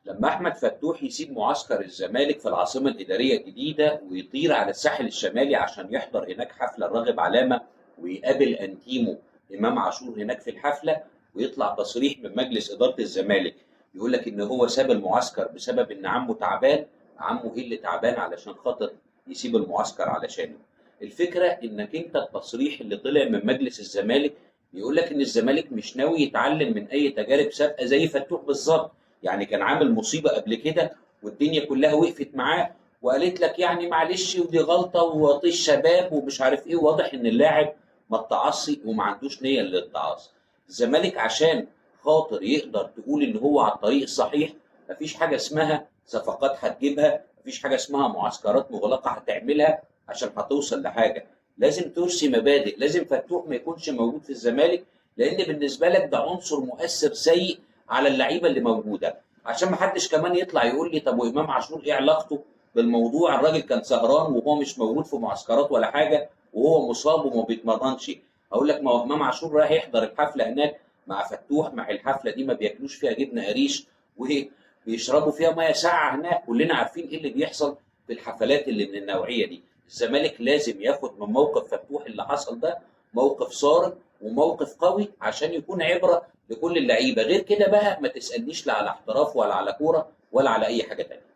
لما احمد فتوح يسيب معسكر الزمالك في العاصمه الاداريه الجديده ويطير على الساحل الشمالي عشان يحضر هناك حفله الراغب علامه، ويقابل انتيمو امام عاشور هناك في الحفله، ويطلع تصريح من مجلس اداره الزمالك يقول لك ان هو ساب المعسكر بسبب ان عمه تعبان. عمه ايه اللي تعبان علشان خاطر يسيب المعسكر علشانه؟ الفكره انك انت التصريح اللي طلع من مجلس الزمالك بيقول لك ان الزمالك مش ناوي يتعلم من اي تجارب سابقه زي فتوح بالظبط. يعني كان عامل مصيبه قبل كده والدنيا كلها وقفت معاه وقالت لك يعني معلش ودي غلطه وطيش شباب ومش عارف ايه. واضح ان اللاعب ما اتعصي وما عندوش نيه للاتعاص. الزمالك عشان خاطر يقدر تقول ان هو على الطريق الصحيح، مفيش حاجه اسمها صفقات هتجيبها، مفيش حاجه اسمها معسكرات مغلقه هتعملها عشان هتوصل لحاجه. لازم ترسي مبادئ، لازم فتوح ما يكونش موجود في الزمالك لان بالنسبه لك ده عنصر مؤثر سيء على اللعيبه اللي موجوده. عشان ما حدش كمان يطلع يقول لي طب وامام عاشور ايه علاقته بالموضوع؟ الراجل كان سهران وهو مش موجود في معسكرات ولا حاجه وهو مصاب وما بيتمرنش. اقول لك ما هو امام عاشور رايح يحضر الحفله هناك مع فتوح، مع الحفله دي ما بياكلوش فيها جبنه قريش وبيشربوا فيها ميه ساقعه هناك. كلنا عارفين ايه اللي بيحصل في الحفلات اللي من النوعيه دي. الزمالك لازم ياخد من موقف فتوح اللي حصل ده موقف صارم وموقف قوي عشان يكون عبره لكل اللعيبه. غير كده بقى ما تسالنيش لا على احتراف ولا على كوره ولا على اي حاجه تانيه.